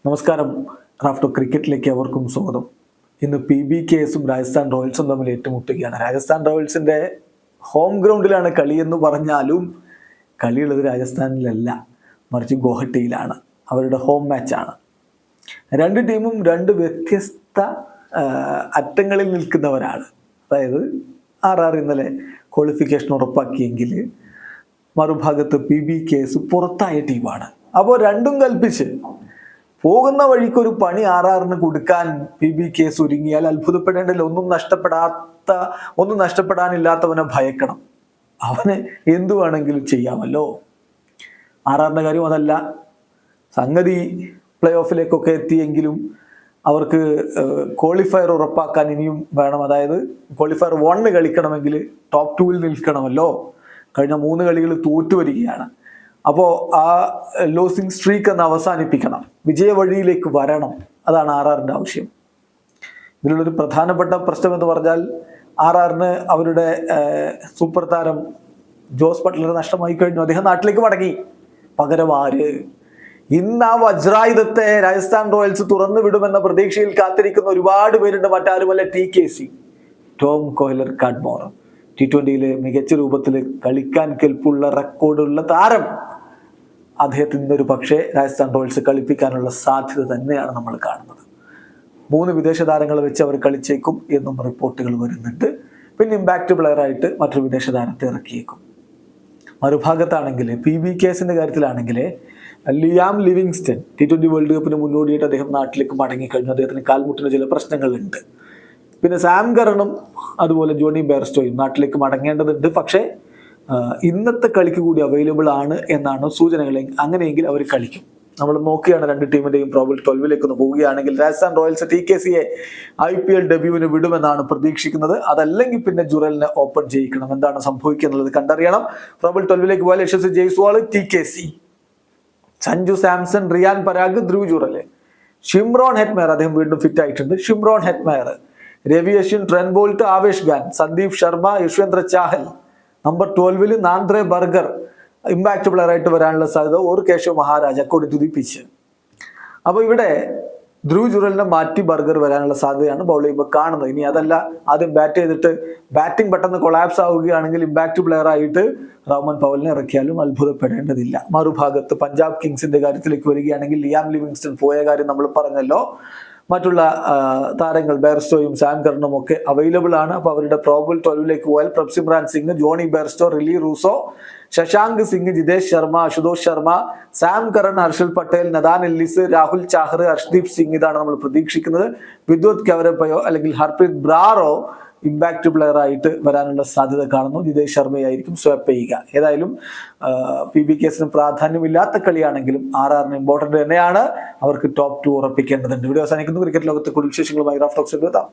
നമസ്കാരം. റാഫ്റ്റോ ക്രിക്കറ്റിലേക്ക് അവർക്കും സ്വാഗതം. ഇന്ന് PBKസും രാജസ്ഥാൻ റോയൽസും തമ്മിൽ ഏറ്റുമുട്ടുകയാണ്. രാജസ്ഥാൻ റോയൽസിന്റെ ഹോം ഗ്രൗണ്ടിലാണ് കളി എന്ന് പറഞ്ഞാലും കളിയുള്ളത് രാജസ്ഥാനിലല്ല, മറിച്ച് ഗോഹട്ടിയിലാണ്. അവരുടെ ഹോം മാച്ചാണ്. രണ്ട് ടീമും രണ്ട് വ്യത്യസ്ത അറ്റങ്ങളിൽ നിൽക്കുന്നവരാണ്. അതായത് RR ഇന്നലെ ക്വാളിഫിക്കേഷൻ ഉറപ്പാക്കിയെങ്കിൽ മറുഭാഗത്ത് PBKസ് പുറത്തായ ടീമാണ്. അപ്പോൾ രണ്ടും കൽപ്പിച്ച് പോകുന്ന വഴിക്കൊരു പണി RRന് കൊടുക്കാൻ PBKസ് ഒരുങ്ങിയാൽ അത്ഭുതപ്പെടേണ്ടതില്ല. ഒന്നും നഷ്ടപ്പെടാനില്ലാത്തവനെ ഭയക്കണം. അവന് എന്തു വേണമെങ്കിലും ചെയ്യാമല്ലോ. RRന്റെ കാര്യം അതല്ല. സംഗതി പ്ലേ ഓഫിലേക്കൊക്കെ എത്തിയെങ്കിലും അവർക്ക് ക്വാളിഫയർ ഉറപ്പാക്കാൻ ഇനിയും വേണം. അതായത് ക്വാളിഫയർ 1 കളിക്കണമെങ്കിൽ ടോപ്പ് 2-ൽ നിൽക്കണമല്ലോ. കഴിഞ്ഞ 3 കളികൾ തോറ്റു വരികയാണ്. അപ്പോൾ ആ ലോസിംഗ് സ്ട്രീക്ക് എന്ന് അവസാനിപ്പിക്കണം, വിജയ വഴിയിലേക്ക് വരണം. അതാണ് RRന്റെ ആവശ്യം. ഇതിലുള്ളൊരു പ്രധാനപ്പെട്ട പ്രശ്നം എന്ന് പറഞ്ഞാൽ RRന് അവരുടെ സൂപ്പർ താരം ജോസ് ബട്ട്ലർ നഷ്ടമായി കഴിഞ്ഞു. അദ്ദേഹം നാട്ടിലേക്ക് മടങ്ങി. പകരം ആര്? ഇന്ന് ആ വജ്രായുധത്തെ രാജസ്ഥാൻ റോയൽസ് തുറന്നു വിടുമെന്ന പ്രതീക്ഷയിൽ കാത്തിരിക്കുന്ന ഒരുപാട് പേരുണ്ട്. മറ്റാരുമല്ല, TKC, ടോം കോഹ്ലർ കാഡ്മോർ. T20 മികച്ച രൂപത്തിൽ കളിക്കാൻ കെൽപ്പുള്ള റെക്കോർഡുള്ള താരം. അദ്ദേഹത്തിന് ഒരു പക്ഷേ രാജസ്ഥാൻ റോയൽസ് കളിപ്പിക്കാനുള്ള സാധ്യത തന്നെയാണ് നമ്മൾ കാണുന്നത്. 3 വിദേശ താരങ്ങളെ വെച്ച് അവർ കളിച്ചേക്കും എന്നും റിപ്പോർട്ടുകൾ വരുന്നുണ്ട്. പിന്നെ ഇമ്പാക്റ്റ് പ്ലെയറായിട്ട് മറ്റൊരു വിദേശ താരത്തെ ഇറക്കിയേക്കും. മറുഭാഗത്താണെങ്കിൽ PBKസിന്റെ കാര്യത്തിലാണെങ്കിൽ ലിയാം ലിവിങ്സ്റ്റൺ T20 വേൾഡ് കപ്പിന് മുന്നോടിയായിട്ട് അദ്ദേഹം നാട്ടിലേക്ക് മടങ്ങിക്കഴിഞ്ഞു. അദ്ദേഹത്തിന് കാൽമുട്ടിന് ചില പ്രശ്നങ്ങളുണ്ട്. പിന്നെ സാം കറണും അതുപോലെ ജോണി ബെയർസ്റ്റോയും നാട്ടിലേക്ക് മടങ്ങേണ്ടതുണ്ട്. പക്ഷേ ഇന്നത്തെ കളിക്ക് കൂടി അവൈലബിൾ ആണ് എന്നാണ് സൂചനകൾ. അങ്ങനെയെങ്കിൽ അവർ കളിക്കും. നമ്മൾ നോക്കുകയാണ് രണ്ട് ടീമിന്റെയും പ്രോബിൾ 12ലേക്ക് ഒന്ന് പോവുകയാണെങ്കിൽ രാജസ്ഥാൻ റോയൽസ് TKCയെ IPL ഡെബ്യൂവിന് വിടുമെന്നാണ് പ്രതീക്ഷിക്കുന്നത്. അതല്ലെങ്കിൽ പിന്നെ ജുറലിനെ ഓപ്പൺ ചെയ്യിക്കണം. എന്താണ് സംഭവിക്കുന്നത് കണ്ടറിയണം. പ്രോബിൾ 12ലേക്ക് പോയാൽ Yashasvi Jaiswal, TKC, Sanju Samson, Riyan Parag, Dhruv Jurel, Shimron Hetmyer, അദ്ദേഹം വീണ്ടും ഫിറ്റ് ആയിട്ടുണ്ട്, Shimron Hetmyer, Ravi Ashwin, Trent Boult, Avesh Khan, Sandeep Sharma, Yuzvendra Chahal. Number 12 Nandre Burger impact player ആയിട്ട് വരാനുള്ള സാധ്യത. Or Keshav Maharaj according to the pitch. അപ്പൊ ഇവിടെ ധ്രുവ് ജുറലിനെ മാറ്റി ബർഗർ വരാനുള്ള സാധ്യതയാണ് ബൗൾ ചെയ്യുമ്പോൾ കാണുന്നത്. ഇനി അതല്ല, ആദ്യം ബാറ്റ് ചെയ്തിട്ട് ബാറ്റിംഗ് പെട്ടെന്ന് കൊളാപ്സ് ആവുകയാണെങ്കിൽ ഇമ്പാക്ട് പ്ലെയർ ആയിട്ട് റോമൻ പവലിനെ ഇറക്കിയാലും അത്ഭുതപ്പെടേണ്ടതില്ല. മറുഭാഗത്ത് പഞ്ചാബ് കിങ്സിന്റെ കാര്യത്തിലേക്ക് വരികയാണെങ്കിൽ ലിയാം ലിവിങ്സ്റ്റൺ പോയ കാര്യം നമ്മൾ പറഞ്ഞല്ലോ. മറ്റുള്ള താരങ്ങൾ ബെയർസ്റ്റോയും സാം കർണും ഒക്കെ അവൈലബിൾ ആണ്. അപ്പോൾ അവരുടെ പ്രോബിൾ 12ലേക്ക് പോയാൽ Prabhsimran Singh, Jonny Bairstow, Rilee Rossouw, Shashank Singh, Jitesh Sharma, Ashutosh Sharma, Sam Curran, Harshal Patel, Nathan Ellis, Rahul Chahar, Harshdeep Singh. ഇതാണ് നമ്മൾ പ്രതീക്ഷിക്കുന്നത്. വിദ്വത് കവരപ്പയോ അല്ലെങ്കിൽ ഹർപ്രീത് ബ്രാറോ ഇമ്പാക്ട് പ്ലെയർ ആയിട്ട് വരാനുള്ള സാധ്യത കാണുന്നു. ജിതേഷ് ശർമ്മയായിരിക്കും സ്വൈപ്പ് ചെയ്യുക. ഏതായാലും PBKസിന് പ്രാധാന്യമില്ലാത്ത കളിയാണെങ്കിലും RRന് ഇമ്പോർട്ടന്റ് തന്നെയാണ്. അവർക്ക് ടോപ്പ് 2 ഉറപ്പിക്കേണ്ടതുണ്ട്. വീഡിയോ അവസാനിക്കുന്നു. ക്രിക്കറ്റ് ലോകത്തെ കൂടുതൽ വിശേഷങ്ങളുമായി റാഫ് ടോക്സിൽ എത്താം.